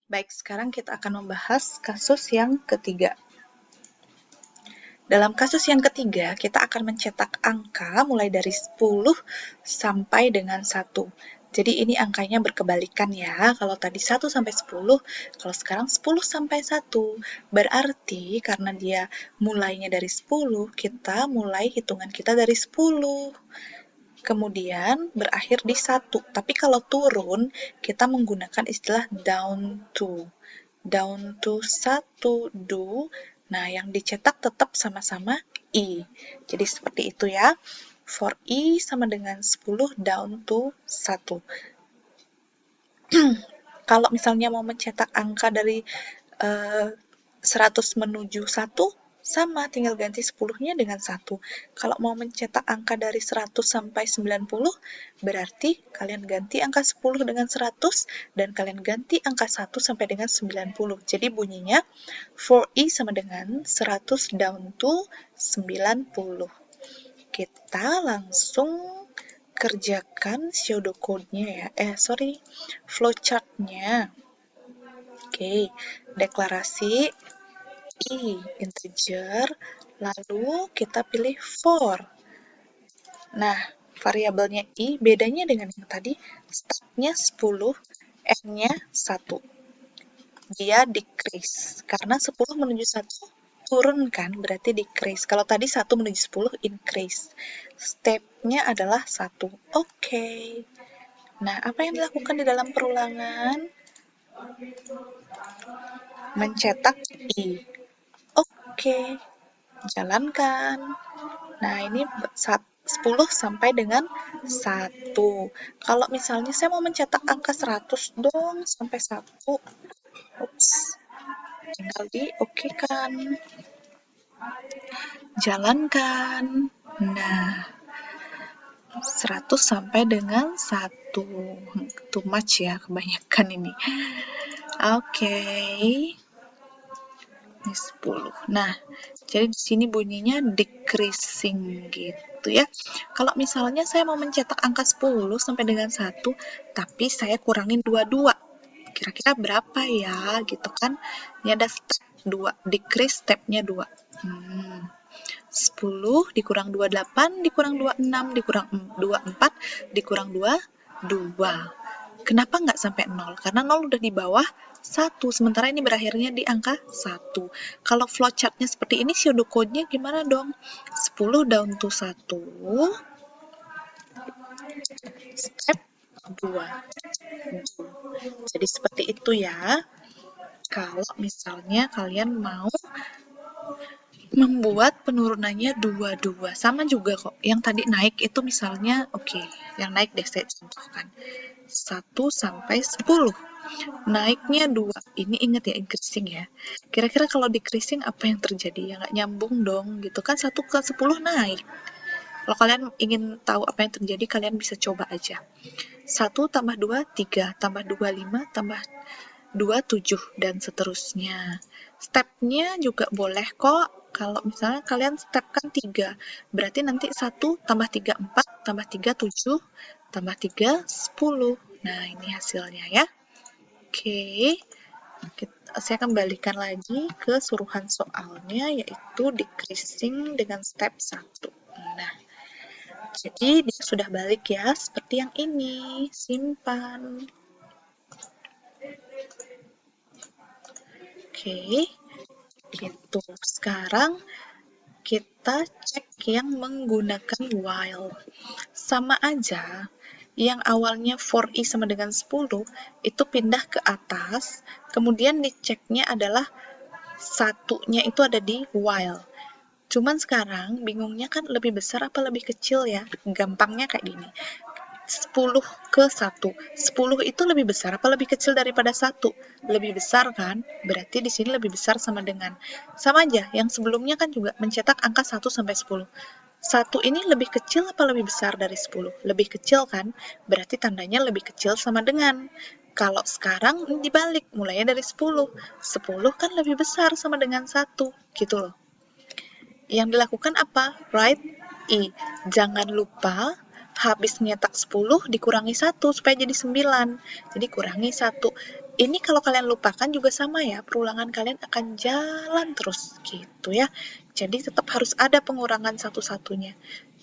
Baik, sekarang kita akan membahas kasus yang ketiga. Dalam kasus yang ketiga, kita akan mencetak angka mulai dari 10 sampai dengan 1. Jadi ini angkanya berkebalikan ya. Kalau tadi 1 sampai 10, kalau sekarang 10 sampai 1. Berarti karena dia mulainya dari 10, kita mulai hitungan kita dari 10. Kemudian berakhir di 1. Tapi kalau turun, kita menggunakan istilah down to. Down to 1, do. Nah, yang dicetak tetap sama-sama I. Jadi seperti itu ya. For I sama dengan 10 down to 1. Kalau misalnya mau mencetak angka dari 100 menuju 1, sama, tinggal ganti 10-nya dengan 1. Kalau mau mencetak angka dari 100 sampai 90, berarti kalian ganti angka 10 dengan 100, dan kalian ganti angka 1 sampai dengan 90. Jadi bunyinya, for I sama dengan 100 down to 90. Kita langsung kerjakan pseudocode-nya ya. Flowchart-nya. Oke, deklarasi I integer, lalu kita pilih for. Nah, variabelnya I bedanya dengan yang tadi, startnya 10, N-nya 1. Dia decrease, karena 10 menuju 1 turun kan, berarti decrease. Kalau tadi 1 menuju 10 increase. Step-nya adalah 1. Oke. Nah, apa yang dilakukan di dalam perulangan? Mencetak I. Oke, jalankan. Nah, ini 10 sampai dengan 1. Kalau misalnya saya mau mencetak angka 100 dong sampai 1. Ups. Tinggal di oke kan. Jalankan. Nah, 100 sampai dengan 1. Too much ya, kebanyakan ini. Oke. Ini 10. Nah, jadi di sini bunyinya decreasing gitu ya. Kalau misalnya saya mau mencetak angka 10 sampai dengan 1, tapi saya kurangin 22. Kira-kira berapa ya gitu kan? Ini ada step 2, decrease stepnya 2. 10 dikurang 28, dikurang 26, dikurang 24, dikurang 2. Kenapa nggak sampai 0? Karena 0 udah di bawah 1, sementara ini berakhirnya di angka 1. Kalau flowchart-nya seperti ini, pseudocode-nya gimana dong? 10 down to 1, step 2. Jadi seperti itu ya. Kalau misalnya kalian mau membuat penurunannya 22, sama juga kok. Yang tadi naik itu misalnya, oke, yang naik deh saya contohkan. 1 sampai 10. Naiknya 2. Ini ingat ya, increasing ya. Kira-kira kalau decreasing apa yang terjadi? Ya nggak nyambung dong, gitu kan. 1 ke 10 naik. Kalau kalian ingin tahu apa yang terjadi, kalian bisa coba aja. 1 tambah 2, 3. Tambah 2, 5. Tambah 2, 7. Dan seterusnya. Stepnya juga boleh kok. Kalau misalnya kalian stepkan 3. Berarti nanti 1 tambah 3, 4. Tambah 3, 7. Tambah 3, 10. Nah, ini hasilnya ya. Oke, saya kembalikan lagi ke suruhan soalnya, yaitu decreasing dengan step 1. Nah, jadi dia sudah balik ya, seperti yang ini. Simpan. Oke, gitu. Sekarang kita cek yang menggunakan while. Sama aja, yang awalnya for I sama dengan 10, itu pindah ke atas, kemudian diceknya adalah satunya itu ada di while. Cuman sekarang bingungnya kan lebih besar apa lebih kecil ya? Gampangnya kayak gini. 10 ke 1. 10 itu lebih besar apa lebih kecil daripada 1? Lebih besar kan? Berarti di sini lebih besar sama dengan. Sama aja, yang sebelumnya kan juga mencetak angka 1 sampai 10. 1 ini lebih kecil apa lebih besar dari 10? Lebih kecil kan? Berarti tandanya lebih kecil sama dengan. Kalau sekarang dibalik, mulainya dari 10. 10 kan lebih besar sama dengan 1, gitu loh. Yang dilakukan apa? Write I. Jangan lupa habis nyetak 10 dikurangi 1 supaya jadi 9. Jadi kurangi 1. Ini kalau kalian lupakan juga sama ya, perulangan kalian akan jalan terus gitu ya. Jadi tetap harus ada pengurangan satu-satunya.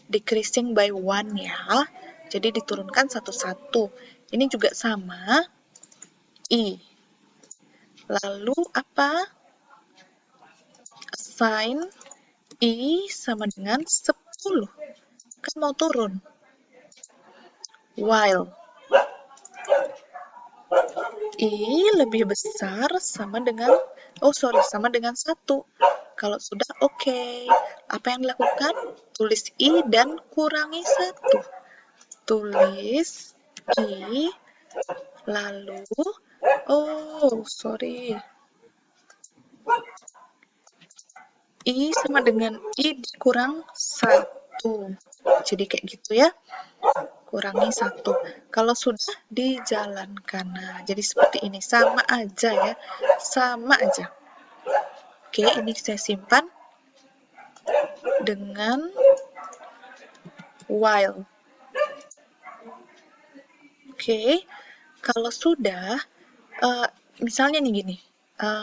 Decreasing by one ya. Jadi diturunkan satu-satu. Ini juga sama. I. Lalu apa? Assign I sama dengan 10. Kan mau turun. While I lebih besar sama dengan, sama dengan 1. Kalau sudah oke. Apa yang dilakukan? Tulis I dan kurangi 1. Tulis I, lalu, I sama dengan I dikurang 1. Jadi kayak gitu ya. Kurangi 1. Kalau sudah dijalankan. Nah, jadi seperti ini. Sama aja ya. Sama aja. Oke, ini saya simpan dengan while. Oke, kalau sudah, misalnya nih gini,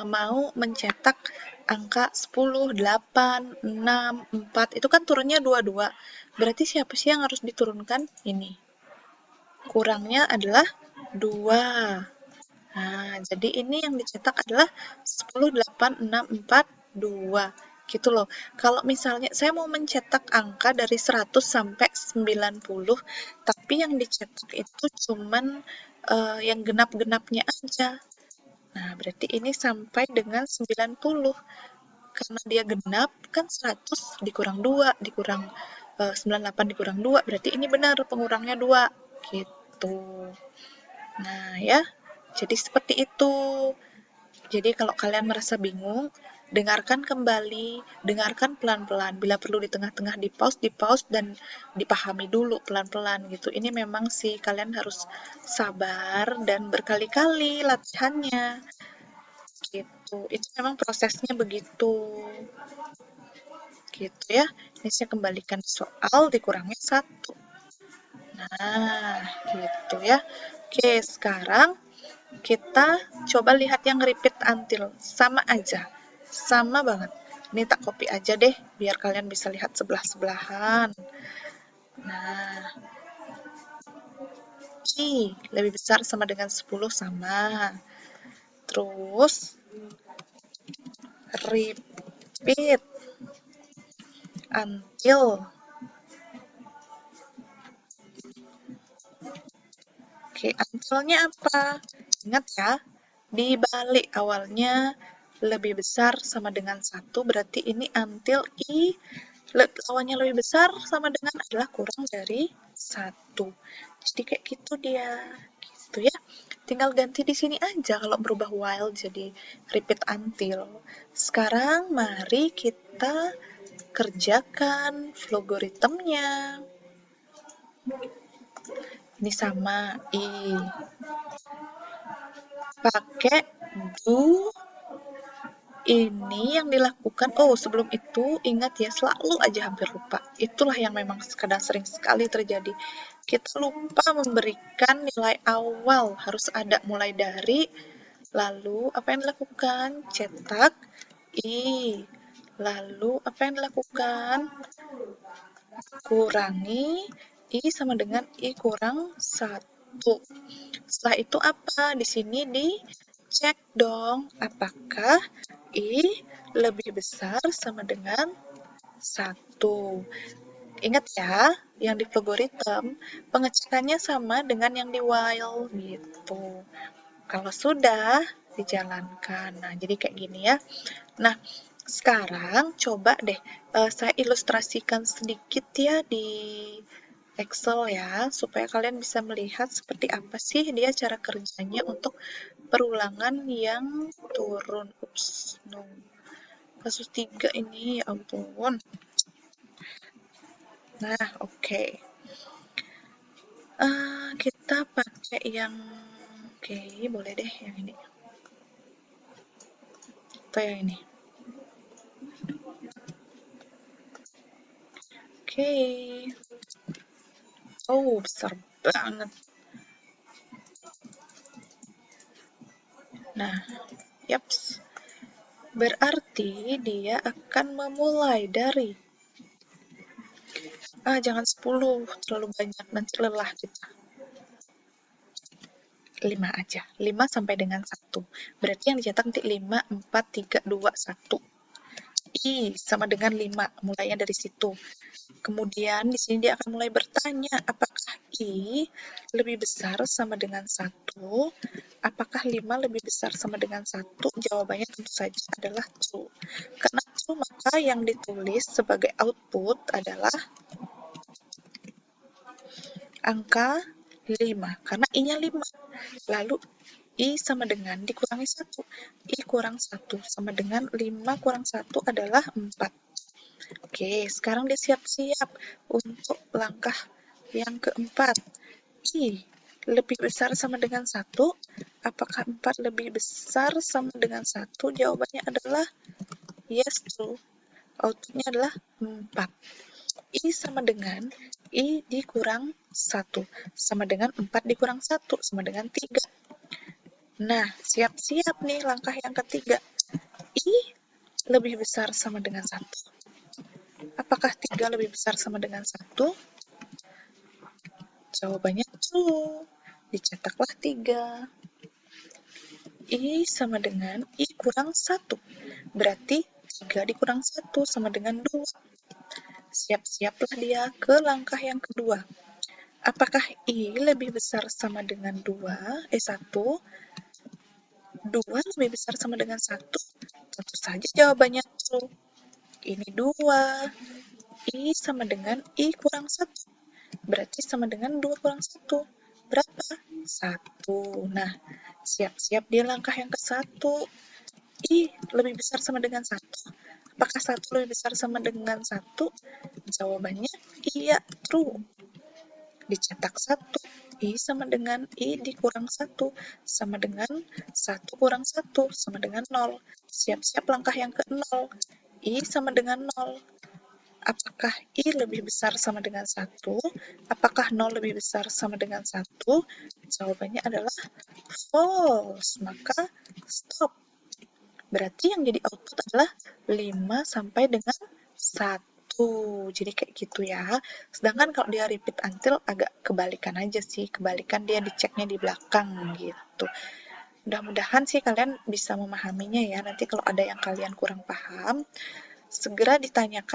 mau mencetak angka 10, 8, 6, 4, itu kan turunnya 22. Berarti siapa sih yang harus diturunkan? Ini. Kurangnya adalah 2. Nah, jadi ini yang dicetak adalah 10, 8, 6, 4, 2. Gitu loh. Kalau misalnya saya mau mencetak angka dari 100 sampai 90, tapi yang dicetak itu cuman yang genap-genapnya aja. Nah, berarti ini sampai dengan 90. Karena dia genap, kan 100 dikurang 2, dikurang 98 dikurang 2, berarti ini benar pengurangnya 2. Gitu. Nah, ya. Jadi seperti itu. Jadi kalau kalian merasa bingung, dengarkan kembali, dengarkan pelan-pelan. Bila perlu di tengah-tengah di pause dan dipahami dulu pelan-pelan gitu. Ini memang sih kalian harus sabar dan berkali-kali latihannya. Gitu. Itu memang prosesnya begitu. Gitu ya. Ini saya kembalikan soal dikurangnya 1. Nah, gitu ya. Oke, sekarang kita coba lihat yang repeat until. Sama aja. Sama banget. Ini tak copy aja deh, biar kalian bisa lihat sebelah-sebelahan. Nah, I lebih besar sama dengan 10 sama. Terus, repeat until. Oke, until-nya apa? Ingat ya, dibalik awalnya lebih besar sama dengan 1, berarti ini until I lawannya lebih besar sama dengan adalah kurang dari 1. Jadi kayak gitu dia. Gitu ya. Tinggal ganti di sini aja kalau berubah while jadi repeat until. Sekarang mari kita kerjakan logaritmnya. Ini sama I. Pakai do. Ini yang dilakukan, sebelum itu ingat ya, selalu aja hampir lupa. Itulah yang memang kadang sering sekali terjadi. Kita lupa memberikan nilai awal, harus ada mulai dari, lalu apa yang dilakukan? Cetak I. Lalu apa yang dilakukan? Kurangi I sama dengan I kurang 1. Setelah itu apa? Di sini dicek dong, apakah I lebih besar sama dengan 1. Ingat ya, yang di logarithm, pengecekannya sama dengan yang di while gitu. Kalau sudah, dijalankan. Nah, jadi kayak gini ya. Nah, sekarang coba deh saya ilustrasikan sedikit ya di Excel ya, supaya kalian bisa melihat seperti apa sih dia cara kerjanya untuk perulangan yang turun. No. Kasus 3 ini, ya ampun. Nah, oke. Kita pakai yang, boleh deh yang ini. Atau yang ini. Oke. Oh, besar banget. Nah, yaps. Berarti dia akan memulai dari jangan 10, terlalu banyak, nanti lelah kita. 5 aja, 5 sampai dengan 1. Berarti yang dicetak nanti 5, 4, 3, 2, 1. I sama dengan 5, mulainya dari situ. Kemudian di sini dia akan mulai bertanya, apakah I lebih besar sama dengan 1? Apakah 5 lebih besar sama dengan 1? Jawabannya tentu saja adalah true. Karena true, maka yang ditulis sebagai output adalah angka 5, karena I-nya 5. Lalu I sama dengan dikurangi 1. I kurang 1 sama dengan 5 kurang 1 adalah 4. Oke, sekarang dia siap-siap untuk langkah yang keempat. I lebih besar sama dengan 1. Apakah 4 lebih besar sama dengan 1? Jawabannya adalah yes, true. Outputnya adalah 4. I sama dengan I dikurang 1. Sama dengan 4 dikurang 1. Sama dengan 3. Nah, siap-siap nih langkah yang ketiga. I lebih besar sama dengan 1. Apakah 3 lebih besar sama dengan 1? Jawabannya true. Dicetaklah 3. I sama dengan I kurang 1. Berarti 3 dikurang 1 sama dengan 2. Siap-siaplah dia ke langkah yang kedua. Apakah I lebih besar sama dengan 1? 2 lebih besar sama dengan 1? Tentu saja jawabannya true. Ini 2. I sama dengan I kurang 1. Berarti sama dengan 2 kurang 1. Berapa? 1. Nah, siap-siap dia langkah yang ke-1. I lebih besar sama dengan 1. Apakah 1 lebih besar sama dengan 1? Jawabannya iya, true. Dicetak 1. I sama dengan I dikurang 1. Sama dengan 1 kurang 1. Sama dengan 0. Siap-siap langkah yang ke-0. I sama dengan 0. Apakah I lebih besar sama dengan 1? Apakah 0 lebih besar sama dengan 1? Jawabannya adalah false. Maka stop. Berarti yang jadi output adalah 5 sampai dengan 1. Jadi kayak gitu ya. Sedangkan kalau dia repeat until agak kebalikan aja sih. Kebalikan dia diceknya di belakang gitu. Mudah-mudahan sih kalian bisa memahaminya ya. Nanti kalau ada yang kalian kurang paham, segera ditanyakan